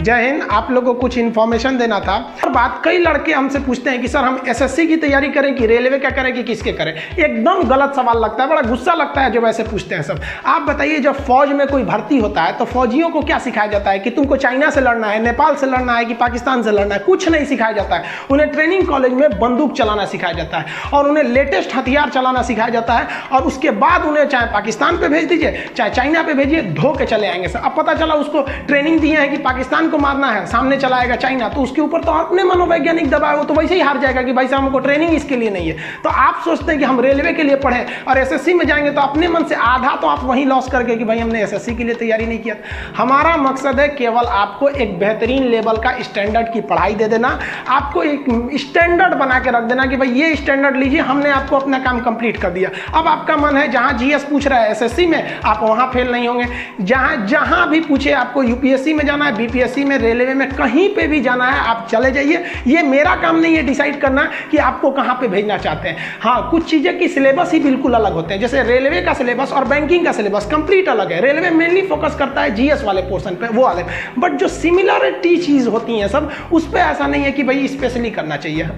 जय हिंद। आप लोगों को कुछ इन्फॉर्मेशन देना था। और बात कई लड़के हमसे पूछते हैं कि सर हम एसएससी की तैयारी करें कि रेलवे का करें कि किसके करें। एकदम गलत सवाल लगता है, बड़ा गुस्सा लगता है जब ऐसे पूछते हैं सब। आप बताइए, जब फौज में कोई भर्ती होता है तो फौजियों को क्या सिखाया जाता है कि तुमको चाइना से लड़ना है, नेपाल से लड़ना है कि पाकिस्तान से लड़ना है? कुछ नहीं सिखाया जाता है। उन्हें ट्रेनिंग कॉलेज में बंदूक चलाना सिखाया जाता है और उन्हें लेटेस्ट हथियार चलाना सिखाया जाता है, और उसके बाद उन्हें चाहे पाकिस्तान पे भेज दीजिए चाहे चाइना पे भेजिए, धो के चले आएंगे सर। अब पता चला उसको ट्रेनिंग दी है कि पाकिस्तान को मारना है, सामने चलाएगा चाइना, तो उसके ऊपर तो अपने मनोवैज्ञानिक दबाव, वो तो वैसे ही हार जाएगा कि भाई साहब हमको ट्रेनिंग इसके लिए नहीं है। तो आप सोचते हैं कि हम रेलवे के लिए पढ़े और एसएससी में जाएंगे तो अपने मन से आधा तो आप वहीं लॉस करके कि भाई हमने एसएससी के लिए तैयारी नहीं किया। हमारा मकसद है केवल आपको एक बेहतरीन लेवल का स्टैंडर्ड की पढ़ाई दे देना, आपको एक स्टैंडर्ड बना के रख देना कि भाई ये स्टैंडर्ड लीजिए, हमने आपको अपना काम कंप्लीट कर दिया। अब आपका मन है जहां जीएस पूछ रहा है एसएससी में, आप वहां फेल नहीं होंगे। जहां भी पूछे आपको यूपीएससी में जाना है, बीपीएससी में, रेलवे में, कहीं पे भी जाना है आप चले जाइए। ये मेरा काम नहीं है डिसाइड करना कि आपको कहां पे भेजना चाहते हैं। हाँ, कुछ चीजें की सिलेबस ही बिल्कुल अलग होते हैं। जैसे रेलवे का सिलेबस और बैंकिंग का सिलेबस कंप्लीट अलग है। रेलवे मेनली फोकस करता है जीएस वाले पोर्शन पे, वो अलग। बट जो सिमिलरिटी चीज होती है सब, उस पर ऐसा नहीं है कि भाई स्पेशली करना चाहिए।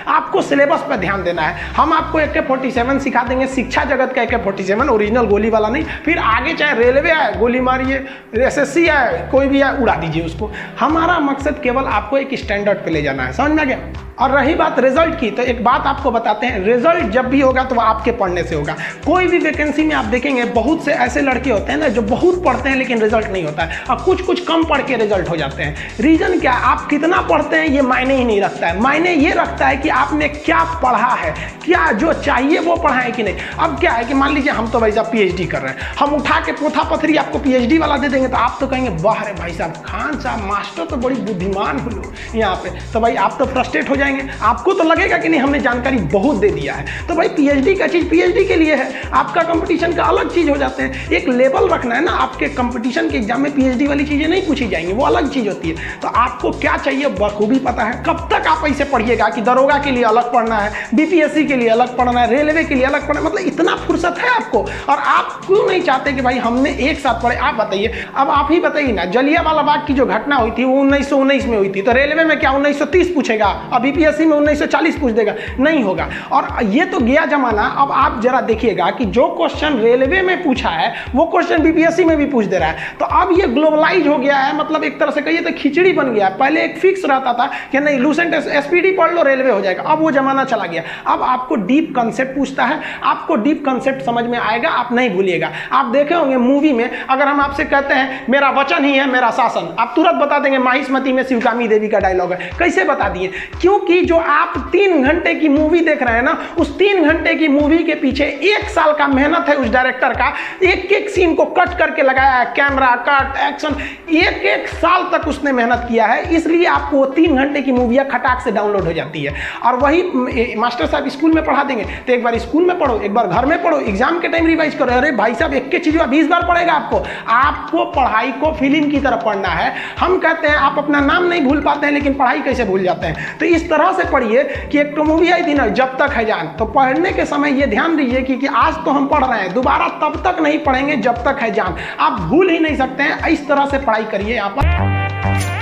आपको सिलेबस पर ध्यान देना है। हम आपको AK-47 सिखा देंगे, शिक्षा जगत का AK-47, ओरिजिनल गोली वाला नहीं। फिर आगे चाहे रेलवे आए गोली मारिए, एसएससी आए कोई भी आए उड़ा दीजिए उसको। हमारा मकसद केवल आपको एक स्टैंडर्ड पे ले जाना है, समझ में आ गया? और रही बात रिजल्ट की, तो एक बात आपको बताते हैं, रिजल्ट जब भी होगा तो वो आपके पढ़ने से होगा। कोई भी वैकेंसी में आप देखेंगे बहुत से ऐसे लड़के होते हैं ना जो बहुत पढ़ते हैं लेकिन रिजल्ट नहीं होता है, और कुछ कम पढ़ के रिजल्ट हो जाते हैं। रीजन क्या? आप कितना पढ़ते हैं ये मायने ही नहीं रखता है। मायने ये रखता है कि आपने क्या पढ़ा है, क्या जो चाहिए वो पढ़ा है कि नहीं। अब क्या है कि मान लीजिए हम तो भाई साहब PhD कर रहे हैं, हम उठा के पोथा पथरी आपको PhD वाला दे देंगे तो आप तो कहेंगे वाह रे भाई साहब, खान साहब मास्टर तो बड़ी बुद्धिमान हो यहाँ पे। तो भाई आप तो फ्रस्ट्रेट हो जाएंगे, आपको तो लगेगा कि नहीं हमने जानकारी बहुत दे दिया है। तो भाई PhD का चीज PhD के लिए है, आपका कंपटीशन का अलग चीज हो जाते हैं। एक लेवल रखना है ना, आपके कंपटीशन के एग्जाम में PhD वाली चीजें नहीं पूछी जाएंगी, वो अलग चीज होती है। तो आपको क्या चाहिए बखूबी पता है। कब तक आप ऐसे पढ़िएगा कि दरोगा के लिए अलग पढ़ना है, BPSC के लिए अलग पढ़ना है, रेलवे के लिए अलग पढ़ना है, मतलब इतना फुर्सत है आपको। और आप क्यों नहीं चाहते कि भाई हमने एक साथ पढ़े? आप बताइए, अब आप ही बताइए ना, जलियांवाला बाग की जो घटना हुई थी वो 1919 में हुई थी, तो रेलवे में क्या 1930 पूछेगा और BPSC में 1940 पूछ देगा? नहीं होगा। और ये तो गया जमाना। अब आप जरा देखिएगा कि जो क्वेश्चन रेलवे में पूछा है वो क्वेश्चन BPSC में भी पूछ दे रहा है। तो अब ये ग्लोबलाइज हो गया है, मतलब एक तरह से कहिए तो खिचड़ी बन गया। पहले एक फिक्स रहता था कि नहीं लूसेंट SPD पढ़ लो रेलवे हो जाएगा, अब वो जमाना चला गया। अब आपको डीप कंसेप्ट पूछता है, आपको डीप कंसेप्ट समझ में आएगा, आप नहीं भूलिएगा। आप देखे होंगे मूवी में, अगर हम आपसे कहते हैं मेरा वचन ही है मेरा शासन, आप तुरंत बता देंगे माहिष्मती में शिवकामी देवी का डायलॉग है। कैसे बता दिए? क्योंकि जो आप 3 घंटे की मूवी देख रहे हैं ना, उस 3 घंटे की मूवी के पीछे 1 साल का मेहनत है उस डायरेक्टर का। एक एक सीन को कट करके लगाया है, कैमरा कट एक्शन, एक साल तक उसने मेहनत किया है। इसलिए आपको 3 घंटे की मूवियां खटाक से डाउनलोड हो जाती है। और वही मास्टर साहब स्कूल में पढ़ा देंगे तो एक बार स्कूल में पढ़ो, एक बार घर में पढ़ो, एग्जाम के टाइम रिवाइज करो। अरे भाई साहब एक चीज 20 बार पढ़ेगा आपको पढ़ाई को फिल्म की तरह पढ़ना है। हम कहते हैं आप अपना नाम नहीं भूल पाते हैं लेकिन पढ़ाई कैसे भूल जाते हैं। तो इस तरह से पढ़िए कि एक तो मूवी आई थी ना जब तक है जान, तो पढ़ने के समय ये ध्यान दीजिए कि आज तो हम पढ़ रहे हैं, दोबारा तब तक नहीं पढ़ेंगे जब तक है जान। आप भूल ही नहीं सकते हैं। इस तरह से पढ़ाई करिए यहाँ पर।